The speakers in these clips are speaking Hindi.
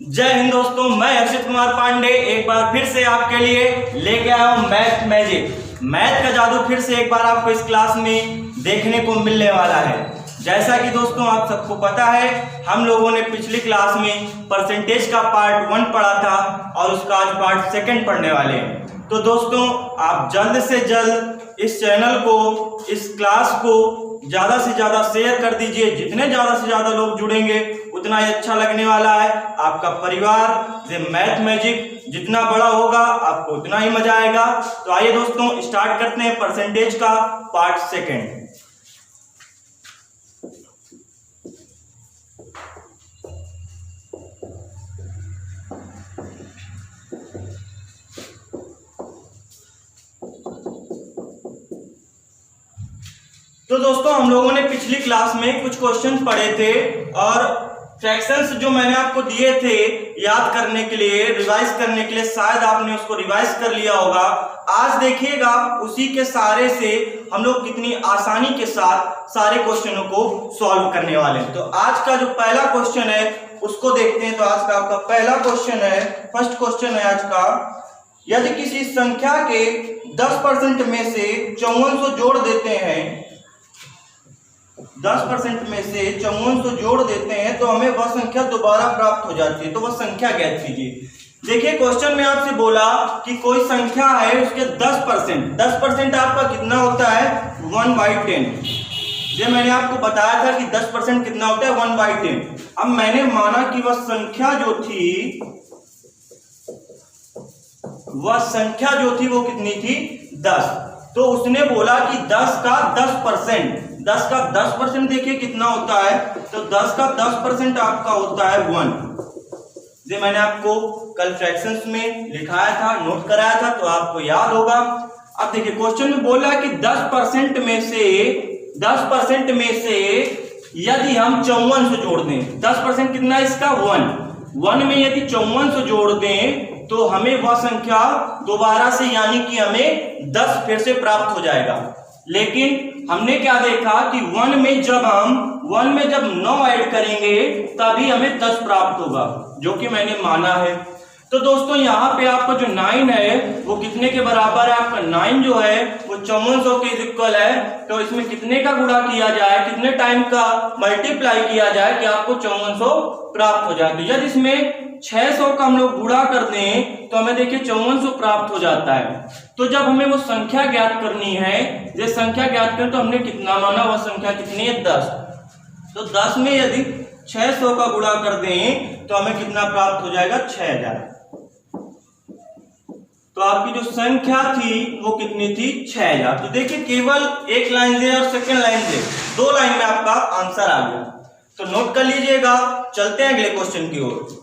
जय हिंद दोस्तों, मैं हर्षित कुमार पांडे एक बार फिर से आपके लिए लेके आया हूँ मैथ मैजिक। मैथ का जादू फिर से एक बार आपको इस क्लास में देखने को मिलने वाला है। जैसा कि दोस्तों आप सबको पता है, हम लोगों ने पिछली क्लास में परसेंटेज का पार्ट 1 पढ़ा था और उसका आज पार्ट 2 पढ़ने वाले हैं। तो दोस्तों आप जल्द से जल्द इस चैनल को, इस क्लास को ज्यादा से ज्यादा शेयर कर दीजिए। जितने ज्यादा से ज्यादा लोग जुड़ेंगे उतना ही अच्छा लगने वाला है। आपका परिवार ये मैथ मैजिक जितना बड़ा होगा आपको उतना ही मजा आएगा। तो आइए दोस्तों स्टार्ट करते हैं परसेंटेज का पार्ट 2। तो दोस्तों हम लोगों ने पिछली क्लास में कुछ क्वेश्चन पढ़े थे और फ्रैक्शंस जो मैंने आपको दिए थे याद करने के लिए, रिवाइज करने के लिए, शायद आपने उसको रिवाइज कर लिया होगा। आज देखिएगा उसी के सारे से हम लोग कितनी आसानी के साथ सारे क्वेश्चनों को सॉल्व करने वाले हैं। तो आज का जो पहला क्वेश्चन है उसको देखते हैं। तो आज का आपका पहला क्वेश्चन है, फर्स्ट क्वेश्चन है आज का, यदि किसी संख्या के 10% में से 5400 जोड़ देते हैं, 10% में से 5400 जोड़ देते हैं तो हमें वह संख्या दोबारा प्राप्त हो जाती है। तो वह संख्या ज्ञात कीजिए। देखिए क्वेश्चन में आपसे बोला कि कोई संख्या है, उसके 10% आपका कितना होता है 1/10। ये मैंने आपको बताया था कि 10% कितना होता है 1/10। अब मैंने माना कि वह संख्या जो थी वो कितनी थी 10। तो उसने बोला कि 10 का 10% देखिए कितना होता है। तो 10 का 10% आपका होता है 1। ये मैंने आपको कल फ्रैक्शंस में लिखाया था, नोट कराया था, तो आपको याद होगा। अब देखिए क्वेश्चन में बोला कि 10% में से यदि हम 5400 जोड़ दें, 10% कितना है इसका 1 में यदि 5400 जोड़ दें तो हमें वह संख्या दोबारा से यानी कि हमें 10 फिर से प्राप्त हो जाएगा। लेकिन हमने क्या देखा कि 1 में जब 9 ऐड करेंगे तभी हमें 10 प्राप्त होगा, जो कि मैंने माना है। तो दोस्तों यहाँ पे आपका जो 9 है वो कितने के बराबर है, आपका 9 जो है वो 5400 के इक्वल है। तो इसमें कितने का गुणा किया जाए, कितने टाइम का मल्टीप्लाई किया जाए कि आपको 5400 प्राप्त हो जाए। तो यदि इसमें 600 का हम लोग गुणा कर दें तो हमें देखिए 5400 प्राप्त हो जाता है। तो जब हमें वो संख्या ज्ञात करनी है, ये संख्या ज्ञात करें तो हमने कितना माना, वह संख्या कितनी है 10। तो 10 में यदि 600 का गुणा कर दें तो हमें कितना प्राप्त हो जाएगा 6000। तो आपकी जो संख्या थी वो कितनी थी 6000। तो देखिए केवल एक लाइन से और सेकंड लाइन से 2 लाइन में आपका आंसर आ गया। तो नोट कर लीजिएगा। चलते हैं अगले क्वेश्चन की ओर।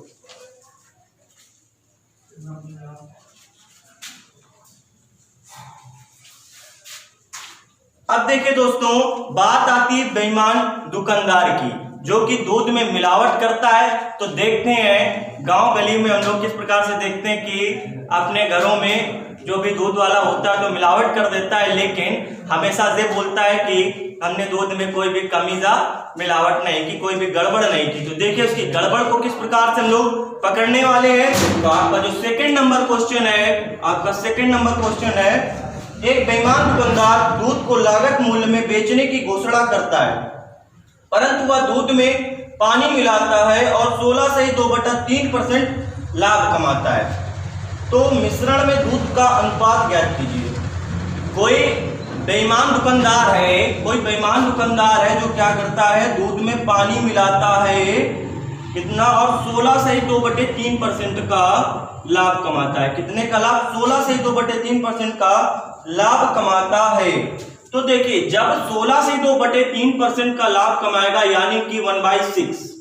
अब देखिए दोस्तों बात आती है बेईमान दुकानदार की, जो कि दूध में मिलावट करता है। तो देखते हैं गांव गली में हम लोग किस प्रकार से देखते हैं कि अपने घरों में जो भी दूध वाला होता है तो मिलावट कर देता है, लेकिन हमेशा ये बोलता है कि हमने दूध में कोई भी कमीजा मिलावट नहीं की, कोई भी गड़बड़ नहीं की। तो देखिए उसकी गड़बड़ को किस प्रकार से हम लोग पकड़ने वाले हैं। तो आपका जो सेकंड नंबर क्वेश्चन है, एक बेईमान दुकानदार दूध को लागत मूल्य में बेचने की घोषणा करता है, परंतु वह दूध में पानी मिलाता है और 16 से 2/3% लाभ कमाता है। तो मिश्रण में दूध का अनुपात ज्ञात कीजिए। कोई बेईमान दुकानदार है जो क्या करता है, दूध में पानी मिलाता है कितना, और 16 से 2/3% का लाभ कमाता है। कितने का लाभ, 16 से 2/3% का लाभ कमाता है। तो देखिए जब 16 से 2/3% का लाभ कमाएगा यानी कि 1/6।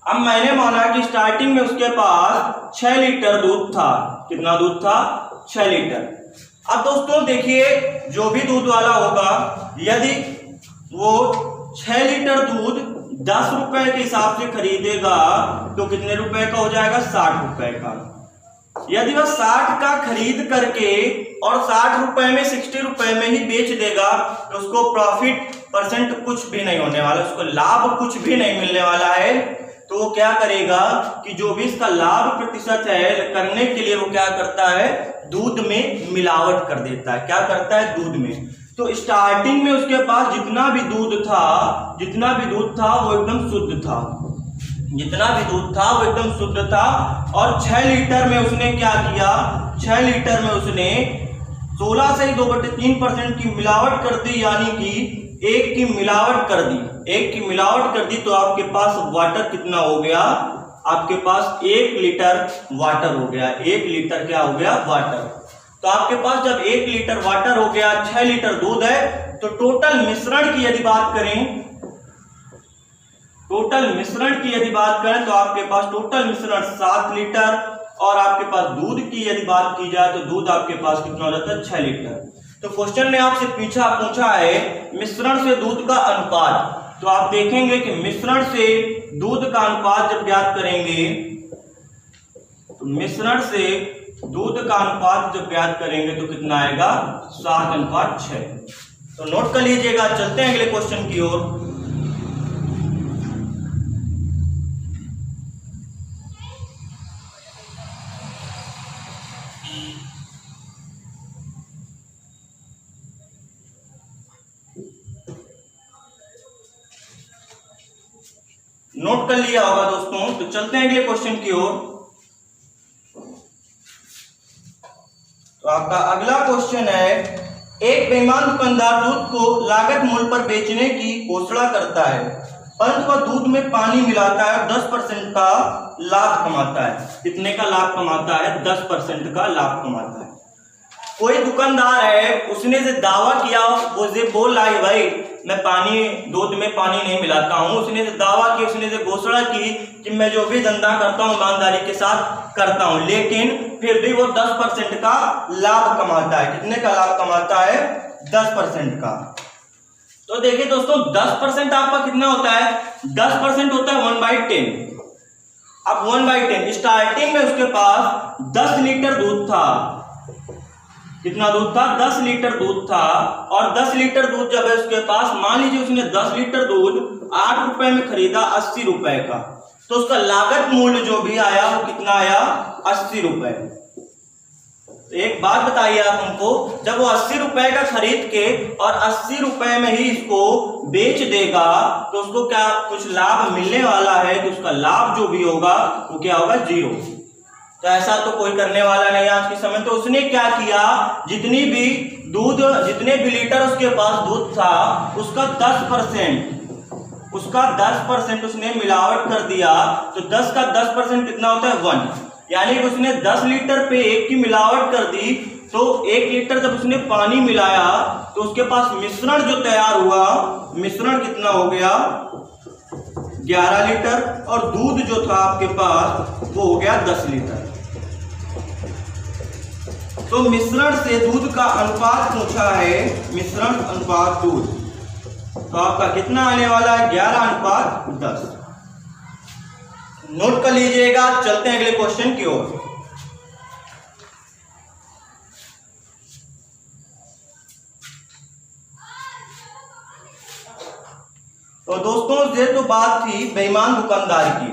अब मैंने माना कि स्टार्टिंग में उसके पास 6 लीटर दूध था। कितना दूध था 6 लीटर। अब दोस्तों देखिए जो भी दूध वाला होगा, यदि वो 6 लीटर दूध 10 रुपए के हिसाब से खरीदेगा तो कितने रुपए का हो जाएगा 60 रुपए का। यदि वह 60 का खरीद करके और 60 रुपए में 60 रुपए में ही बेच देगा तो उसको प्रॉफिट परसेंट कुछ भी नहीं होने वाला, उसको लाभ कुछ भी नहीं मिलने वाला है। तो वो क्या करेगा कि जो भी इसका लाभ प्रतिशत है करने के लिए वो क्या करता है, दूध में मिलावट कर देता है। क्या करता है, दूध में। तो स्टार्टिंग में उसके पास जितना भी दूध था वो एकदम शुद्ध था, जितना भी दूध था वो एकदम शुद्ध था। और 6 लीटर में उसने क्या किया, 6 लीटर में उसने 16 से 2/3% की मिलावट कर दी, यानी कि 1 की मिलावट कर दी, 1 की मिलावट कर दी। तो आपके पास वाटर कितना हो गया, आपके पास 1 लीटर वाटर हो गया। 1 लीटर क्या हो गया, वाटर। तो आपके पास जब 1 लीटर वाटर हो गया, 6 लीटर दूध है, तो टोटल मिश्रण की यदि बात करें, तो आपके पास टोटल मिश्रण 7 लीटर, और आपके पास दूध की यदि बात की जाए तो दूध आपके पास कितना हो जाता है, 6 लीटर। तो क्वेश्चन ने आपसे पूछा है मिश्रण से दूध का अनुपात। तो आप देखेंगे कि मिश्रण से दूध का अनुपात जब ज्ञात करेंगे, तो मिश्रण से दूध का अनुपात जब ज्ञात करेंगे तो कितना आएगा, 7:6। तो नोट कर लीजिएगा। चलते हैं अगले क्वेश्चन की ओर। नोट कर लिया होगा दोस्तों। तो चलते हैं अगले क्वेश्चन की ओर। तो आपका अगला क्वेश्चन है, एक बेईमान दुकानदार दूध को लागत मूल्य पर बेचने की घोषणा करता है, परंतु वह दूध में पानी मिलाता है और 10% का लाभ कमाता है। कितने का लाभ कमाता है, 10% का लाभ कमाता है। कोई दुकानदार है, उसने से दावा किया, वो से बोल रहा है भाई मैं दूध में पानी नहीं मिलाता हूं। उसने से दावा की, उसने से घोषणा की कि मैं जो भी धंधा करता हूं ईमानदारी के साथ करता हूं, लेकिन फिर भी वो 10% का लाभ कमाता है। कितने का लाभ कमाता है, 10% का। तो देखिए दोस्तों, 10% आपका कितना होता है, 10% होता है 1/10। अब 1/10 स्टार्टिंग में उसके पास 10 लीटर दूध था। कितना दूध था, 10 लीटर दूध था। और 10 लीटर दूध जब है उसके पास, मान लीजिए उसने 10 लीटर दूध 8 रुपए में खरीदा 80 रुपए का, तो उसका लागत मूल्य जो भी आया वो कितना आया, 80 रुपए। तो एक बात बताइए आप हमको, जब वो 80 रुपए का खरीद के और 80 रुपए में ही इसको बेच देगा तो उसको क्या कुछ लाभ मिलने वाला है, तो उसका लाभ जो भी होगा वो क्या होगा, 0। तो ऐसा तो कोई करने वाला नहीं आज के समय। तो उसने क्या किया, जितने भी लीटर उसके पास दूध था उसका 10% उसने मिलावट कर दिया। तो 10 का 10% कितना होता है, 1। यानी कि उसने 10 लीटर पे 1 की मिलावट कर दी। तो 1 लीटर जब उसने पानी मिलाया तो उसके पास मिश्रण जो तैयार हुआ, मिश्रण कितना हो गया, 11 लीटर। और दूध जो था आपके पास वो हो गया 10 लीटर। तो मिश्रण से दूध का अनुपात पूछा है, मिश्रण अनुपात दूध, तो आपका कितना आने वाला है, 11:10। नोट कर लीजिएगा। चलते हैं अगले क्वेश्चन की ओर। तो दोस्तों, ये तो बात थी बेईमान दुकानदार की।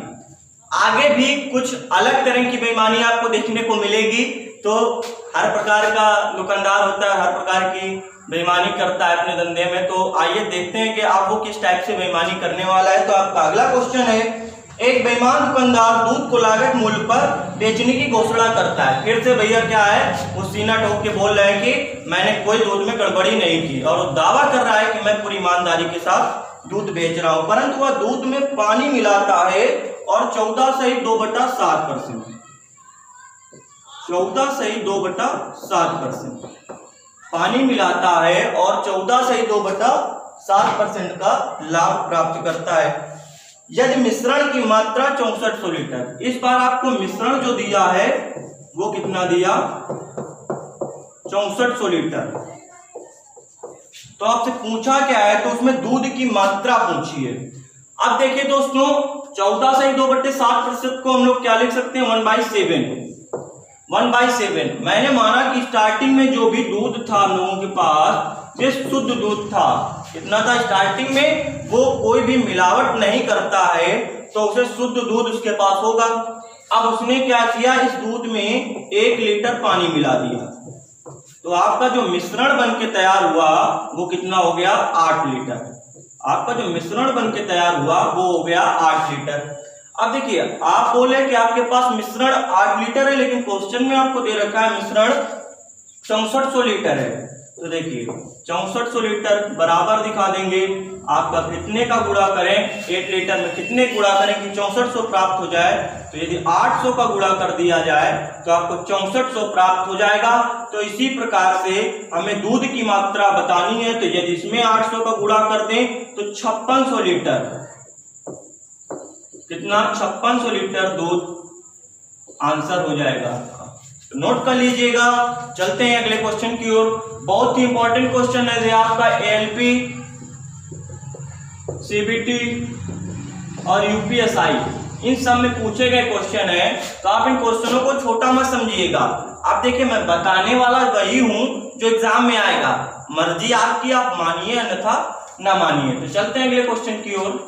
आगे भी कुछ अलग तरह की बेईमानी आपको देखने को मिलेगी। तो हर प्रकार का दुकानदार होता है, हर प्रकार की बेईमानी करता है अपने धंधे में। तो आइए देखते हैं कि आप वो किस टाइप से बेईमानी करने वाला है। तो आपका अगला क्वेश्चन है, एक बेईमान दुकानदार दूध को लागत मूल्य पर बेचने की घोषणा करता है। फिर से भैया क्या है, वो सीना ठोक के बोल रहे हैं कि मैंने कोई दूध में गड़बड़ी नहीं की, और वो दावा कर रहा है कि मैं पूरी ईमानदारी के साथ दूध बेच रहा हूं, परंतु वह दूध में पानी मिलाता है और 14 से 2/7%, 14 से 2/7% पानी मिलाता है और 14 से 2/7% का लाभ प्राप्त करता है। यदि मिश्रण की मात्रा 6400 लीटर, इस बार आपको मिश्रण जो दिया है वो कितना दिया, 6400 लीटर। तो आपसे पूछा क्या है, तो उसमें दूध की मात्रा पूछी है। अब देखिए दोस्तों, 14 से 2/7% को हम लोग क्या लिख सकते हैं, 1/7। मैंने माना कि स्टार्टिंग में जो भी दूध था हम लोगों के पास, ये शुद्ध दूध था। कितना था स्टार्टिंग में, वो कोई भी मिलावट नहीं करता है, तो उसे शुद्ध दूध उसके पास होगा। अब उसने क्या किया, इस दूध में 1 लीटर पानी मिला दिया, तो आपका जो मिश्रण बन के तैयार हुआ वो कितना हो गया, 8 लीटर। आपका जो मिश्रण बन के तैयार हुआ वो हो गया 8 लीटर। अब देखिए, आप बोले कि आपके पास मिश्रण 8 लीटर है, लेकिन क्वेश्चन में आपको दे रखा है मिश्रण 6400 लीटर है। तो देखिए 6400 लीटर बराबर दिखा देंगे, आपका कितने का गुणा करें, 8 लीटर में कितने गुणा करें कि 6400 प्राप्त हो जाए। तो यदि 800 का गुणा कर दिया जाए तो आपको 6400 प्राप्त हो जाएगा। तो इसी प्रकार से हमें दूध की मात्रा बतानी है, तो यदि इसमें 800 का गुणा कर दें तो 5600 लीटर, कितना, 5600 लीटर दूध आंसर हो जाएगा। तो नोट कर लीजिएगा। चलते हैं अगले क्वेश्चन की ओर। बहुत ही इंपॉर्टेंट क्वेश्चन है आपका एएलपी, सीबीटी और यूपीएसआई, इन सब में पूछे गए क्वेश्चन है। तो आप इन क्वेश्चनों को छोटा मत समझिएगा। आप देखिए, मैं बताने वाला वही हूं जो एग्जाम में आएगा, मर्जी आपकी, आप मानिए अन्यथा ना मानिए। तो चलते हैं अगले क्वेश्चन की ओर।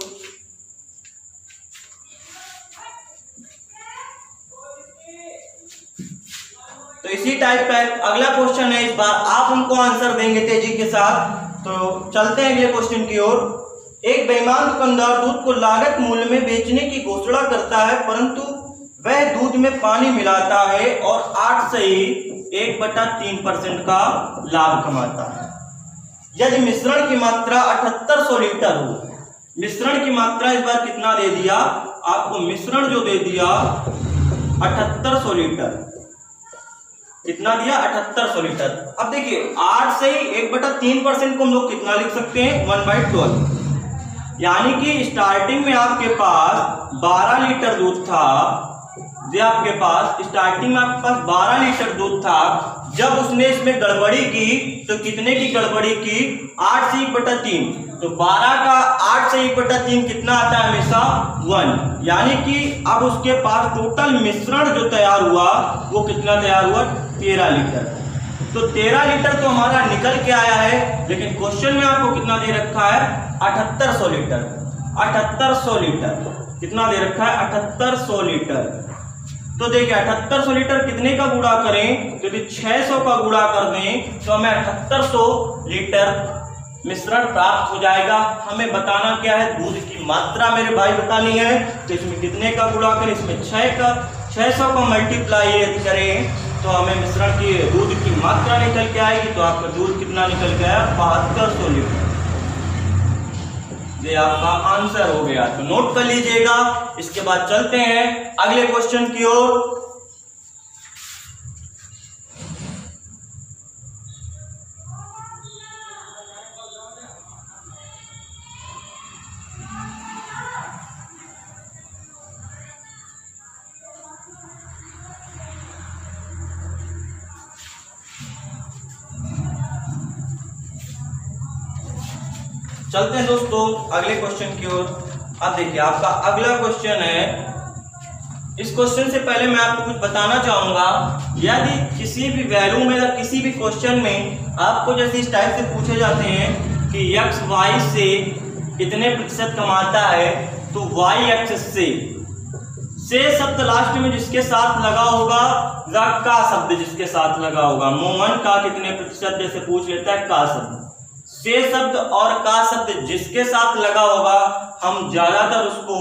तो इसी टाइप का अगला क्वेश्चन है, इस बार आप हमको आंसर देंगे तेजी के साथ। तो चलते हैं अगले क्वेश्चन की ओर। एक बेईमान दुकानदार दूध को लागत मूल्य में बेचने की घोषणा करता है, परंतु वह दूध में पानी मिलाता है और 8 से ही 1/3% का लाभ कमाता है। यदि मिश्रण की मात्रा 7800 लीटर हो, मिश्रण की मात्रा इस बार कितना दे दिया आपको, मिश्रण जो दे दिया 7800 लीटर, कितना दिया, 7800 लीटर। अब देखिए 8 से ही 1/3% को हम लोग कितना लिख सकते हैं, 1/12, यानी कि स्टार्टिंग में आपके पास 12 लीटर दूध था, जो आपके पास स्टार्टिंग में आपके पास 12 लीटर दूध था। जब उसने इसमें गड़बड़ी की तो कितने की गड़बड़ी की, 8 से 1/3, तो 12 का 8 से 1/3 कितना आता है, हमेशा 1, यानी कि अब उसके पास टोटल मिश्रण जो तैयार हुआ वो कितना तैयार हुआ, 13 लीटर। तो 13 लीटर तो हमारा निकल के आया है, लेकिन क्वेश्चन में आपको कितना दे रखा है, 7800 लीटर। 7800 लीटर कितना दे रखा है, 7800 लीटर। तो देखिए 7800 लीटर कितने का गुणा करें, तो यदि 600 का गुणा कर दें तो हमें 7800 लीटर मिश्रण प्राप्त हो जाएगा। हमें बताना क्या है, दूध की मात्रा मेरे भाई बतानी है। तो इसमें कितने का गुणा करें, इसमें 600 का मल्टीप्लाई करें तो हमें मिश्रण की दूध की मात्रा निकल के आएगी। तो आपका दूध कितना निकल गया, 7200 लीटर। ये आपका आंसर हो गया। तो नोट कर लीजिएगा। इसके बाद चलते हैं अगले क्वेश्चन की ओर। चलते हैं दोस्तों अगले क्वेश्चन की ओर। अब देखिए आपका अगला क्वेश्चन है। इस क्वेश्चन से पहले मैं आपको कुछ बताना चाहूंगा। यदि किसी भी वैल्यू में या किसी भी क्वेश्चन में आपको जैसे इस टाइप से पूछे जाते हैं कि x y से कितने प्रतिशत कमाता है, तो y x से शब्द लास्ट में जिसके साथ लगा होगा, या का शब्द जिसके साथ लगा होगा, मोहन का कितने प्रतिशत जैसे पूछ लेता है, का शब्द से शब्द और का शब्द जिसके साथ लगा होगा, हम ज्यादातर उसको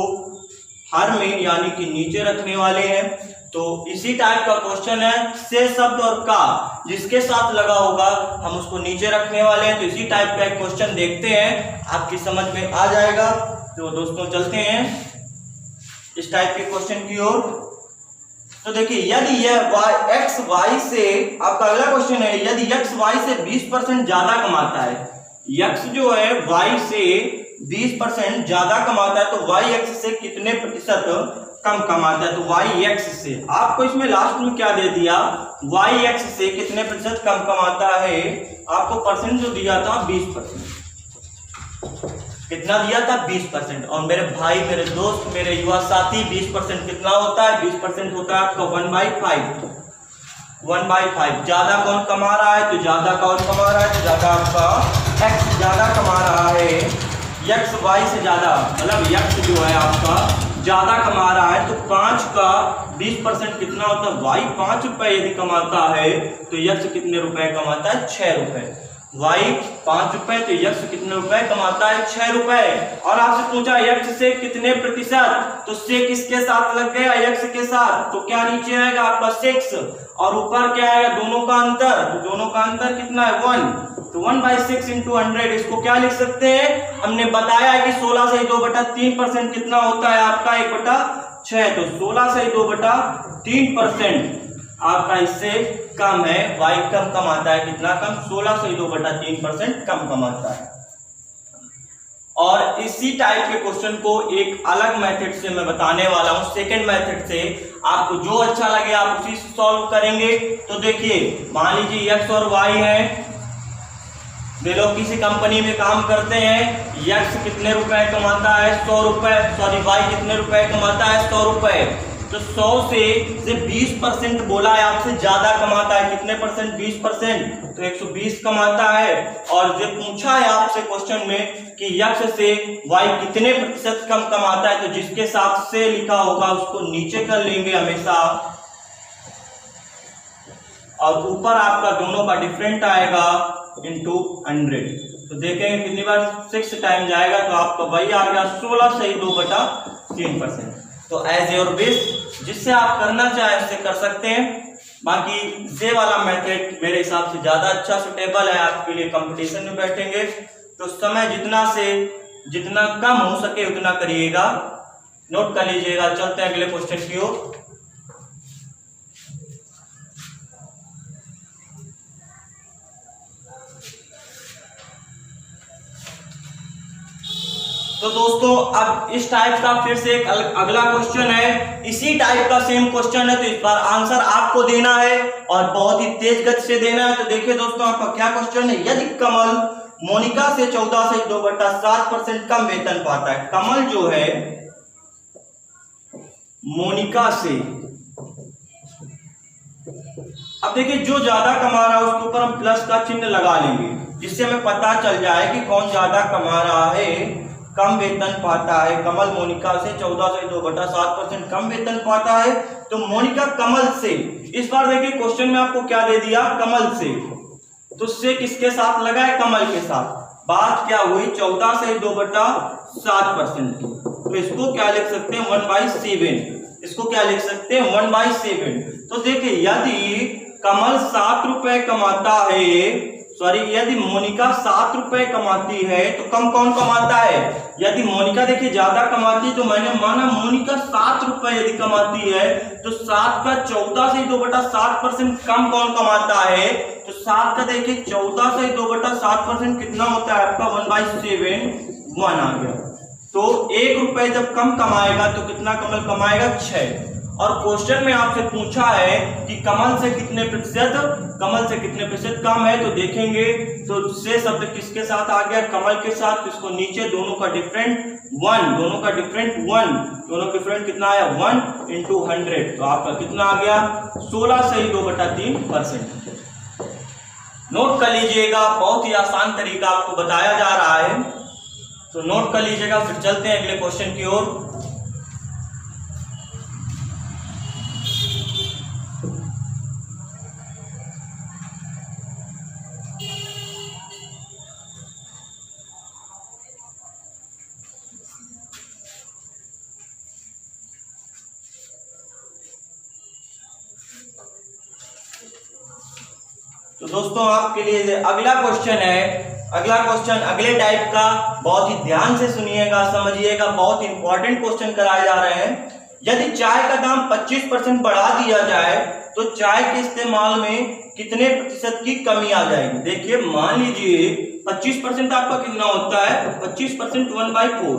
हर में यानी कि नीचे रखने वाले हैं। तो इसी टाइप का क्वेश्चन है, से शब्द और का जिसके साथ लगा होगा हम उसको नीचे रखने वाले हैं। तो इसी टाइप का एक क्वेश्चन देखते हैं, आपकी समझ में आ जाएगा। तो दोस्तों चलते हैं इस टाइप के क्वेश्चन की ओर। तो देखिए यदि यह x y से, आपका अगला क्वेश्चन है, यदि x y से 20% ज्यादा कमाता है, x जो है y से 20% ज्यादा कमाता है, तो y x से कितने प्रतिशत कम कमाता है, तो y x से, आपको इसमें लास्ट में क्या दे दिया, y x से कितने प्रतिशत कम कमाता है, आपको परसेंट जो दिया था 20%, कितना दिया था 20%। और मेरे भाई, मेरे दोस्त, मेरे युवा साथी, 20% कितना होता है, 20% होता है आपका 1/5। 1/5 ज्यादा कौन कमा रहा है, तो ज्यादा कौन कमा रहा है, तो ज्यादा आपका x ज्यादा कमा रहा है, x y से ज्यादा, मतलब x जो है आपका ज्यादा कमा रहा है तो 5 का 20% कितना होता है, y 5 रुपए यदि कमाता है तो यक्ष कितने रुपए कमाता है, 6 रुपए। y 5 रुपए तो यक्ष कितने रुपए कमाता है, 6 रुपए। और आपसे पूछा यक्ष से कितने प्रतिशत, तो से किसके साथ लग गया, यक्ष के साथ, तो क्या नीचे आएगा आपका 6 और ऊपर क्या आएगा, दोनों का अंतर, तो दोनों का अंतर कितना है 1, तो 1/6 इंटू 100। इसको क्या लिख सकते हैं, हमने बताया है कि 16 से 2/3% कितना होता है आपका 1/6, तो 16 से 2/3% आपका इससे कम है, y कम कमाता है, कितना कम, 16 से 2/3% कम कमाता है। और इसी टाइप के क्वेश्चन को एक अलग मेथड से मैं बताने वाला हूं, सेकंड मेथड से। आपको जो अच्छा लगे आप उसी से सॉल्व करेंगे। तो देखिए मान लीजिए x और y है, वे लोग किसी कंपनी में काम करते हैं, x कितने रुपए कमाता है, 100 रुपए, सॉरी y कितने रुपए कमाता है, 100 रुपए। तो 100 से 20% बोला है आपसे, ज्यादा कमाता है, कितने परसेंट, 20%, तो 120 कमाता है। और जो पूछा है आपसे क्वेश्चन में कि यक्ष से y कितने प्रतिशत कम कमाता है, तो जिसके साथ से लिखा होगा उसको नीचे कर लेंगे हमेशा, और ऊपर आपका दोनों का डिफरेंट आएगा इंटू 100। तो देखेंगे कितनी बार 6 टाइम जाएगा, तो आपका वही आ गया 16 से 2/3%। तो एज योर विश, जिससे आप करना चाहे उससे कर सकते हैं। बाकी ये वाला मेथड मेरे हिसाब से ज्यादा अच्छा सुटेबल है आपके लिए। कंपटीशन में बैठेंगे तो समय जितना कम हो सके उतना करिएगा, नोट कर लीजिएगा। चलते हैं अगले क्वेश्चन की ओर। तो दोस्तों अब इस टाइप का फिर से एक अगला क्वेश्चन है, इसी टाइप का सेम क्वेश्चन है, तो इस बार आंसर आपको देना है और बहुत ही तेज गति से देना है। तो देखिए दोस्तों आपका क्या क्वेश्चन है, यदि कमल मोनिका से 14 से 2/7% कम वेतन पाता है। कमल जो है मोनिका से, अब देखिए जो ज्यादा कमा रहा है उसके ऊपर हम प्लस का चिन्ह लगा लेंगे, जिससे हमें पता चल जाए कि कौन ज्यादा कमा रहा है, कम वेतन पाता है। कमल मोनिका से 14 से 2/7% कम वेतन पाता है, तो मोनिका कमल से, इस बार देखिए क्वेश्चन में आपको क्या दे दिया, कमल से, तो से किसके साथ लगा है, कमल के साथ। बात क्या हुई 14 से 2/7% की, तो इसको क्या लिख सकते हैं 1/7, इसको क्या लिख सकते हैं 1/7। तो देखिए यदि कमल 7 रुपए कमाता है, सॉरी यदि मोनिका 7 रुपए कमाती है तो कम कौन कमाता है, यदि मोनिका देखिए ज्यादा कमाती है, तो मैंने माना मोनिका 7 रुपए यदि कमाती है तो 7 का 14 से 2/7% कम कौन कमाता है, तो 7 का देखिए 14 से 2/7% कितना होता है आपका 1/7, 1 आ गया। तो 1 रुपए जब कम कमाएगा तो कितना कमल कमाएगा 6। और क्वेश्चन में आपसे पूछा है कि कमल से कितने प्रतिशत कम है, तो देखेंगे तो से शब्द किसके साथ आ गया, कमल के साथ, इसको नीचे दोनों का डिफरेंट 1, दोनों का डिफरेंट कितना आया 1 इंटू 100, तो आपका कितना आ गया 16 से 2/3%। नोट कर लीजिएगा, बहुत ही आसान तरीका आपको बताया जा रहा है, तो नोट कर लीजिएगा। फिर चलते हैं अगले क्वेश्चन की ओर। तो दोस्तों आपके लिए अगला क्वेश्चन है, अगला क्वेश्चन अगले टाइप का, बहुत ही ध्यान से सुनिएगा, समझिएगा, बहुत इंपॉर्टेंट क्वेश्चन कराए जा रहे हैं। यदि चाय का दाम 25% बढ़ा दिया जाए तो चाय के इस्तेमाल में कितने प्रतिशत की कमी आ जाएगी। देखिए मान लीजिए 25% आपका कितना होता है, 25% 1/4।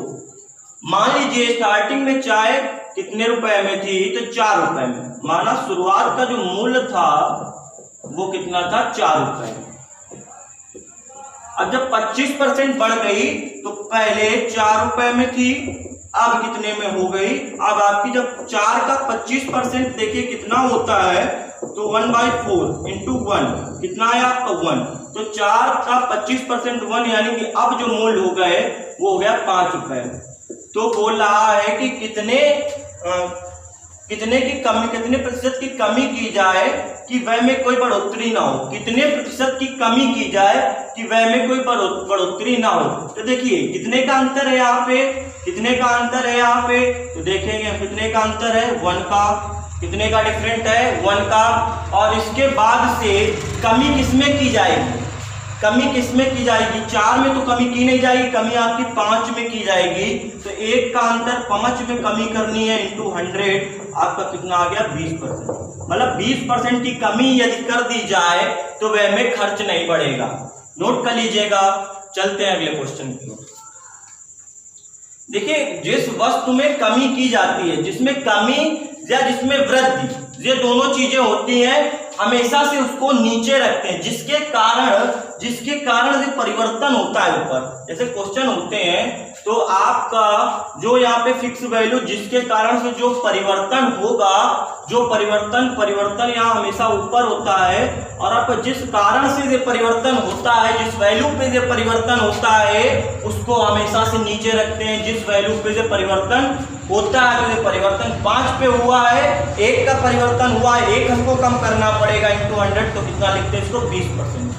मान लीजिए स्टार्टिंग में चाय कितने रुपए में थी, तो 4 रुपए में, माना शुरुआत का जो मूल्य था वो कितना था 4 रुपए। अब जब 25% बढ़ गई तो पहले 4 रुपए में थी, अब कितने में हो गई, अब आपकी जब 4 का 25% देखिए कितना होता है, तो 1/4 इंटू 1 कितना है आपका 1, तो 4 का 25% 1, यानी कि अब जो मूल्य हो गए वो हो गया 5 रुपए। तो बोल रहा है कि कितने प्रतिशत की कमी की जाए कि व्यय में कोई बढ़ोतरी ना हो, कितने प्रतिशत की कमी की जाए कि व्यय में कोई बढ़ोतरी ना हो। तो देखिए कितने का अंतर है यहाँ पे, कितने का अंतर है यहाँ पे, तो देखेंगे कितने का अंतर है, 1 का, कितने का डिफरेंट है, 1 का। और इसके बाद से कमी किसमें की जाएगी, कमी किसमें की जाएगी, 4 में तो कमी की नहीं जाएगी, कमी आपकी 5 में की जाएगी। तो 1 का अंतर 5 में कमी करनी है इंटू 100, आपका कितना आ गया 20%। मतलब 20% की कमी यदि कर दी जाए तो वह में खर्च नहीं बढ़ेगा। नोट कर लीजिएगा। चलते हैं अगले क्वेश्चन की ओर। देखिए जिस वस्तु में कमी की जाती है, जिसमें कमी या जिसमें वृद्धि, ये दोनों चीजें होती हैं, हमेशा से उसको नीचे रखते हैं, जिसके कारण से परिवर्तन होता है ऊपर। जैसे क्वेश्चन होते हैं तो आपका जो यहाँ पे फिक्स वैल्यू, जिसके कारण से जो परिवर्तन होगा, जो परिवर्तन यहाँ हमेशा ऊपर होता है, और आपका जिस कारण से ये परिवर्तन होता है, जिस वैल्यू पे ये परिवर्तन होता है, उसको हमेशा से नीचे रखते हैं। जिस वैल्यू पे ये परिवर्तन होता है, तो ये परिवर्तन 5 पे हुआ है, 1 का परिवर्तन हुआ है, 1 हमको कम करना पड़ेगा इंटू 100, तो कितना लिखते हैं इसको 20%।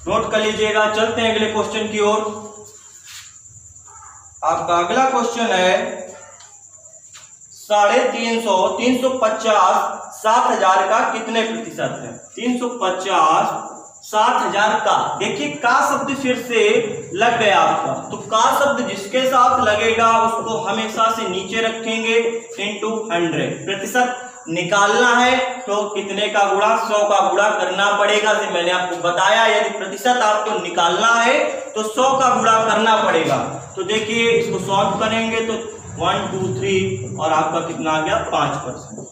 नोट कर लीजिएगा। चलते हैं अगले क्वेश्चन की ओर। आपका अगला क्वेश्चन है 350, 350 7,000 का कितने प्रतिशत है। 350 7,000 का, देखिए का शब्द फिर से लग गया आपका, तो का शब्द जिसके साथ लगेगा उसको हमेशा से नीचे रखेंगे इंटू 100। प्रतिशत निकालना है तो कितने का गुणा, 100 का गुणा करना पड़ेगा। जैसे मैंने आपको बताया, यदि प्रतिशत आपको निकालना है तो 100 का गुणा करना पड़ेगा। तो देखिए इसको सॉल्व करेंगे तो 1 2 3 और आपका कितना आ गया 5%।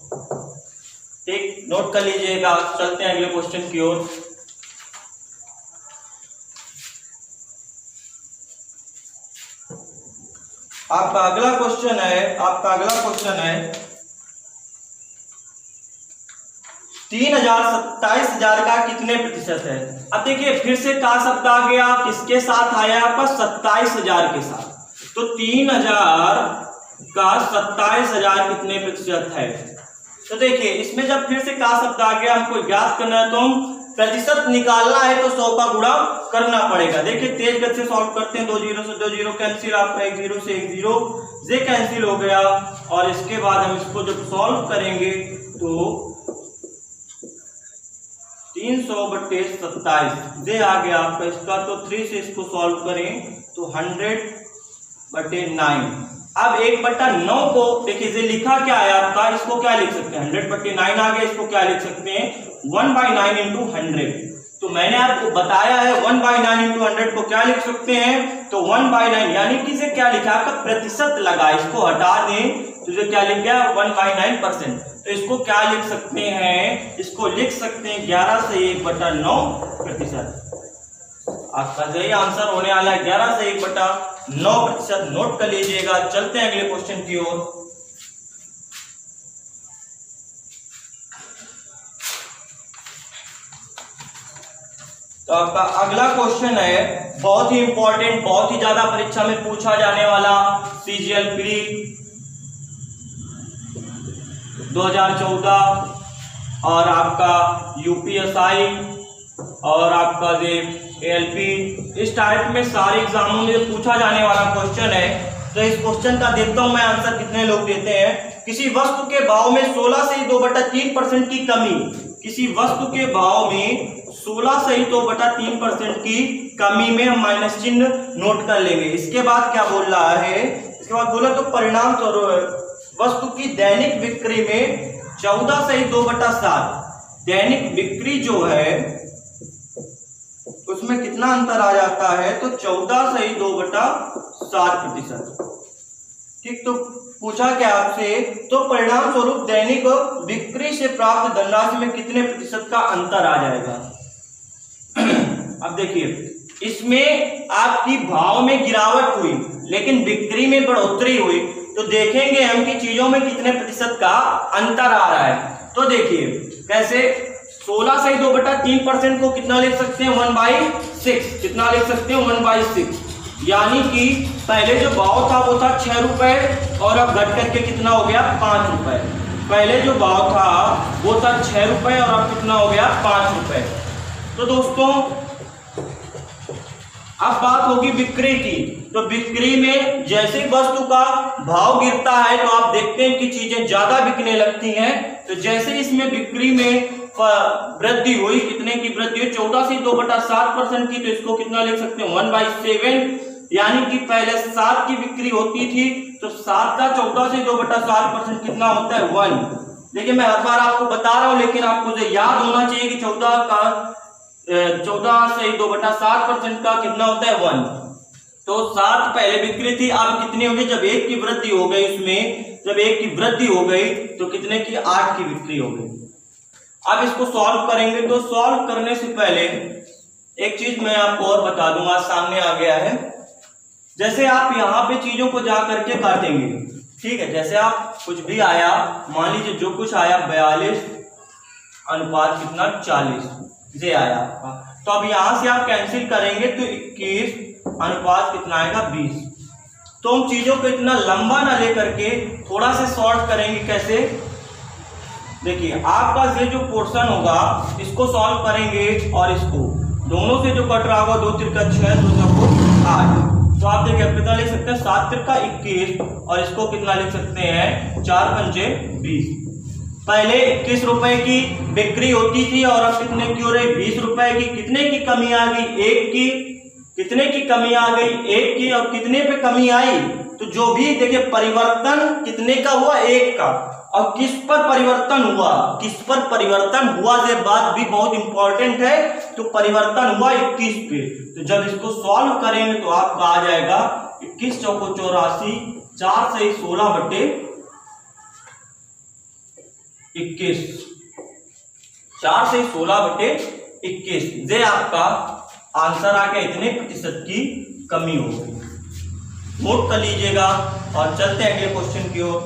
ठीक, नोट कर लीजिएगा। चलते हैं अगले क्वेश्चन की ओर। आपका अगला क्वेश्चन है 3,000 27,000 का कितने प्रतिशत है। अब देखिए फिर से का शब्द आ गया, किसके साथ आया आपका 27,000 के साथ। तो 3,000 का 27,000 कितने प्रतिशत है। तो देखिए इसमें जब फिर से का शब्द आ गया, हमको ज्ञात करना है, तो हम प्रतिशत निकालना है तो 100 का गुणा करना पड़ेगा। देखिए तेज गति से सॉल्व करते हैं, 2 0 से 2 0 कैंसिल, आपका 1 0 से 1 0 ये कैंसिल हो गया। और इसके बाद हम इसको जब सॉल्व करेंगे तो 300/27 ये आ गया आपका इसका। तो 3 से इसको सॉल्व करें तो 100/9। अब 1/9 को देखिए ये लिखा क्या है आपका, इसको क्या लिख सकते हैं, 100/9 आ गया, इसको क्या लिख सकते हैं 1/9 इंटू 100। तो मैंने आपको बताया है 1/9 इंटू 100 को क्या लिख सकते हैं, तो 1/9 यानी कि इसे क्या लिखा आपका प्रतिशत लगा, इसको हटा दें तो ये क्या लिख गया 1/9%। तो इसको क्या लिख सकते हैं, इसको लिख सकते हैं 11 से 1/9%। आपका सही आंसर होने वाला है 11 से 1/9%। नोट कर लीजिएगा। चलते हैं अगले क्वेश्चन की ओर। तो आपका अगला क्वेश्चन है बहुत ही इंपॉर्टेंट, बहुत ही ज्यादा परीक्षा में पूछा जाने वाला, सीजीएल प्री 2014 और आपका यूपीएसआई और आपका ये एएलपी, इस टाइप में सारे एग्जामों में पूछा जाने वाला क्वेश्चन है। तो इस क्वेश्चन का देखता हूं मैं आंसर कितने लोग देते हैं। किसी वस्तु के भाव में 16 से 2/3% की कमी, किसी वस्तु के भाव में 16 से 2/3% की कमी में हम माइनस चिन्ह नोट कर लेंगे। इसके बाद क्या बोल रहा है, इसके बाद बोला तो परिणाम स्वरूप वस्तु की दैनिक बिक्री में 14 से 2/7, दैनिक बिक्री जो है उसमें कितना अंतर आ जाता है, तो 14 से 2/7%। ठीक, तो पूछा क्या आपसे, तो परिणाम स्वरूप दैनिक बिक्री से प्राप्त धनराशि में कितने प्रतिशत का अंतर आ जाएगा। अब देखिए इसमें आपकी भाव में गिरावट हुई लेकिन बिक्री में बढ़ोतरी हुई, तो देखेंगे हम कि चीजों में कितने प्रतिशत का अंतर आ रहा है। तो देखिए कैसे, 16 से 2/3% को कितना लिख सकते हैं 1/6, कितना लिख सकते हैं 1/6। यानी कि पहले जो भाव था वो था 6 रुपए और अब घट करके कितना हो गया 5 रुपए। पहले जो भाव था वो था 6 रुपए और अब कितना हो गया 5 रुपए। तो दोस्तों अब बात होगी बिक्री की। तो बिक्री में जैसे वस्तु का भाव गिरता है तो आप देखते हैं कि चीजें ज्यादा बिकने लगती हैं। तो जैसे इसमें बिक्री में वृद्धि हुई, कितने की वृद्धि हुई 14 से 2/7% की, तो इसको कितना लिख सकते हैं 1/7, यानी कि पहले 7 की बिक्री होती थी तो 7 का 14 से 2/7% कितना होता है 1। देखिए मैं हर बार आपको बता रहा हूं लेकिन आपको याद होना चाहिए कि 14 से 2/7% का कितना होता है 1। तो 7 पहले बिक्री थी, अब कितनी होगी जब 1 की वृद्धि हो गई, उसमें जब 1 की वृद्धि हो गई तो कितने की 8 की बिक्री हो गई। अब इसको सॉल्व करेंगे तो सॉल्व करने से पहले एक चीज मैं आपको और बता दूंगा, सामने आ गया है। जैसे आप यहाँ पे चीजों को जा करके काटेंगे, ठीक है, जैसे आप कुछ भी आया, मान लीजिए जो कुछ आया 42 अनुपात कितना 40 ये आया आपका, तो अब यहां से आप कैंसिल करेंगे तो 21 अनुपात कितना आएगा 20। तो हम चीजों को इतना लंबा ना लेकर के थोड़ा से शॉर्ट करेंगे। कैसे, देखिए आपका ये जो पोर्शन होगा इसको सॉल्व करेंगे और इसको दोनों से जो कट रहा होगा 2 तिरका 6 2 चौको 8, तो आप देखिए कितना लिख सकते हैं 7 तिरका 21 और इसको कितना लिख सकते हैं 4 पंजे 20। पहले 21 रुपए की बिक्री होती थी और अब कितने की हो रही 20 रुपए की। कितने की कमी आ गई 1 की, कितने की कमी आ गई 1 की, और कितने पे कमी आई तो जो भी देखिए परिवर्तन कितने का हुआ 1 का, और किस पर परिवर्तन हुआ, किस पर परिवर्तन हुआ ये बात भी बहुत इंपॉर्टेंट है। तो परिवर्तन हुआ 21 पे, तो जब इसको सॉल्व करेंगे तो आपका आ जाएगा 21 चौको 84, 4 से 16 बटे 21, 4 से 16 बटे 21, ये आपका आंसर आ गया। इतने प्रतिशत की कमी हो गई, नोट कर लीजिएगा। और चलते हैं अगले क्वेश्चन की ओर।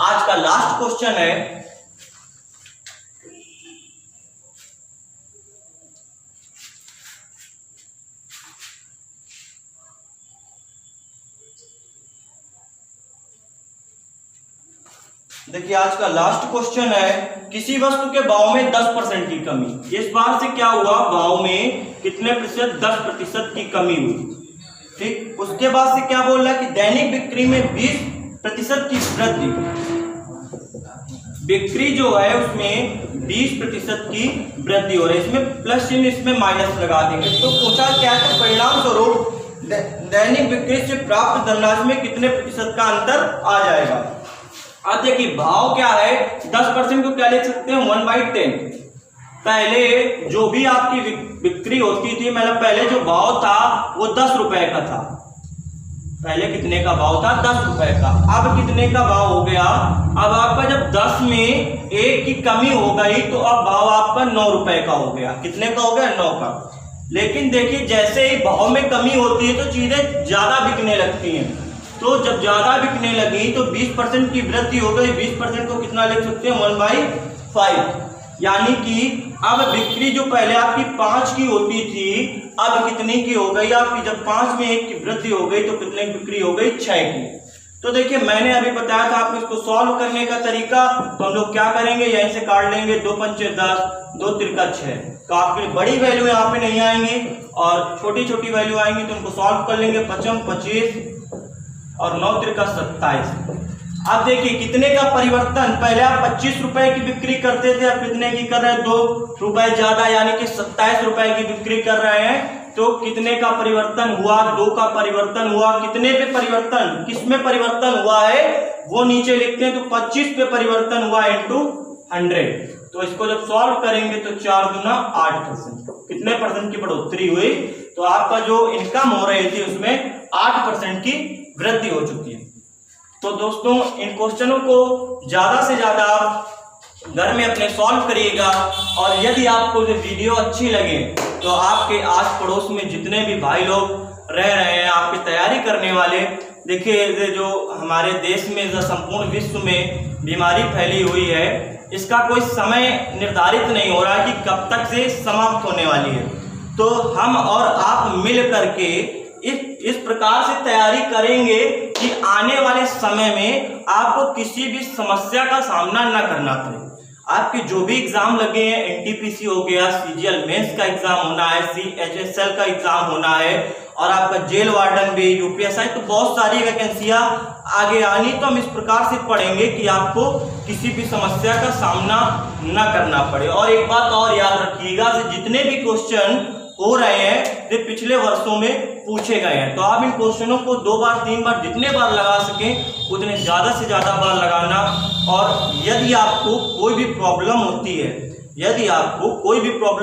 आज का लास्ट क्वेश्चन है, देखिए आज का लास्ट क्वेश्चन है, किसी वस्तु के भाव में 10% की कमी। इस बार से क्या हुआ, भाव में कितने प्रतिशत 10% की कमी हुई, ठीक। उसके बाद से क्या बोल रहा है कि दैनिक बिक्री में 20% की वृद्धि, बिक्री जो है उसमें 20% की वृद्धि हो रही है। इसमें प्लस चिन्ह इसमें माइनस लगा देंगे। तो पूछा क्या है, परिणाम स्वरूप दैनिक बिक्री से प्राप्त धनराशि में कितने प्रतिशत का अंतर आ जाएगा। अब देखिए भाव क्या है, 10% को क्या लिख सकते हैं 1/10। पहले जो भी आपकी बिक्री होती थी, मतलब पहले जो भाव था वो 10 रुपए का था, पहले कितने का भाव था 10 रुपए का, अब कितने का भाव हो गया, अब आपका जब 10 में 1 की कमी हो गई तो अब भाव आपका 9 रुपए का हो गया। कितने का हो गया 9 का। लेकिन देखिए जैसे ही भाव में कमी होती है तो चीजें ज्यादा बिकने लगती हैं, तो जब ज्यादा बिकने लगी तो 20% की वृद्धि हो गई। 20% को कितना लिख सकते हैं 1/5, यानी कि अब बिक्री जो पहले आपकी 5 की होती थी अब कितनी की हो गई आपकी, जब 5 में 1 की वृद्धि हो गई तो कितने की बिक्री हो गई 6 की। तो देखिए मैंने अभी बताया था आपको इसको सॉल्व करने का तरीका, तो हम लोग क्या करेंगे यहीं से काट लेंगे 2 पंचे 10 2 तिरका 6, तो आपके बड़ी वैल्यू यहाँ पे नहीं आएंगी और छोटी छोटी वैल्यू आएंगी, तो उनको सॉल्व कर लेंगे। 5 25 और 9 तिरका 27। अब देखिए कितने का परिवर्तन, पहले आप 25 रुपए की बिक्री करते थे, अब कितने की कर रहे हैं 2 रुपए ज्यादा, यानी कि 27 रुपए की बिक्री कर रहे हैं। तो कितने का परिवर्तन हुआ 2 का परिवर्तन हुआ। कितने पे परिवर्तन, किसमें परिवर्तन हुआ है वो नीचे लिखते हैं, तो 25 पे परिवर्तन हुआ इंटू 100। तो इसको जब सॉल्व करेंगे तो 4 दूना 8%, कितने परसेंट की बढ़ोतरी हुई, तो आपका जो इनकम हो रही थी उसमें 8% की वृद्धि हो चुकी है। तो दोस्तों इन क्वेश्चनों को ज्यादा से ज्यादा आप घर में अपने सॉल्व करिएगा, और यदि आपको ये वीडियो अच्छी लगे तो आपके आस पड़ोस में जितने भी भाई लोग रह रहे हैं आपकी तैयारी करने वाले, देखिए ये जो हमारे देश में जो संपूर्ण विश्व में बीमारी फैली हुई है इसका कोई समय निर्धारित नहीं हो रहा है कि कब तक से समाप्त होने वाली है। तो हम और आप मिल करके इस इस प्रकार से तैयारी करेंगे कि आने वाले समय में आपको किसी भी समस्या का सामना न करना पड़े। आपके जो भी एग्जाम लगे हैं, एनटीपीसी हो गया, सीजीएल मेंस का एग्जाम होना है, सीएचएसएल का एग्जाम होना है, और आपका जेल वार्डन भी, यूपीएसआई, तो बहुत सारी वैकेंसियां आगे आनी। तो हम इस प्रकार से पढ़ेंगे कि आपको किसी भी समस्या का सामना न करना पड़े। और एक बात और याद रखिएगा, जितने भी क्वेश्चन हो रहे हैं जो पिछले वर्षों में पूछे गए हैं, तो आप इन क्वेश्चनों को 2 बार 3 बार जितने बार लगा सकें उतने ज्यादा से ज्यादा बार लगाना। और यदि आपको कोई भी प्रॉब्लम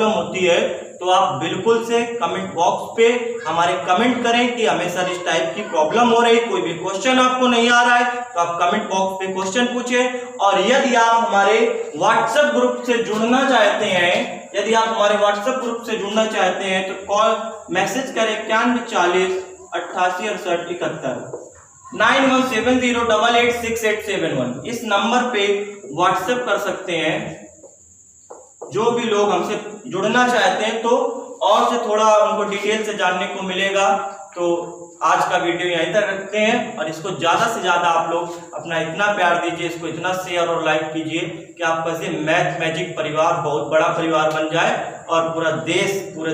होती है तो आप बिल्कुल से कमेंट बॉक्स पे हमारे कमेंट करें कि हमें सर इस टाइप की प्रॉब्लम हो रही, कोई भी क्वेश्चन आपको नहीं आ रहा है तो आप कमेंट बॉक्स पे क्वेश्चन पूछें। और यदि आप हमारे व्हाट्सएप ग्रुप से जुड़ना चाहते हैं तो कॉल मैसेज करें 91 40 88 68 71 9170886871। इस नंबर पे व्हाट्सएप कर सकते हैं। जो भी लोग हमसे जुड़ना चाहते हैं तो और से थोड़ा उनको डिटेल से जानने को मिलेगा। तो आज का वीडियो यहीं तक रखते हैं, और इसको ज्यादा से ज्यादा आप लोग अपना इतना प्यार दीजिए, इसको इतना शेयर और लाइक कीजिए कि आपका से मैथ मैजिक परिवार बहुत बड़ा परिवार बन जाए और पूरे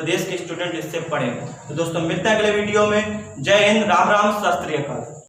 देश के स्टूडेंट इससे पढ़ें। तो दोस्तों मिलते हैं अगले वीडियो में। जय हिंद, राम राम, सत श्री अकाल।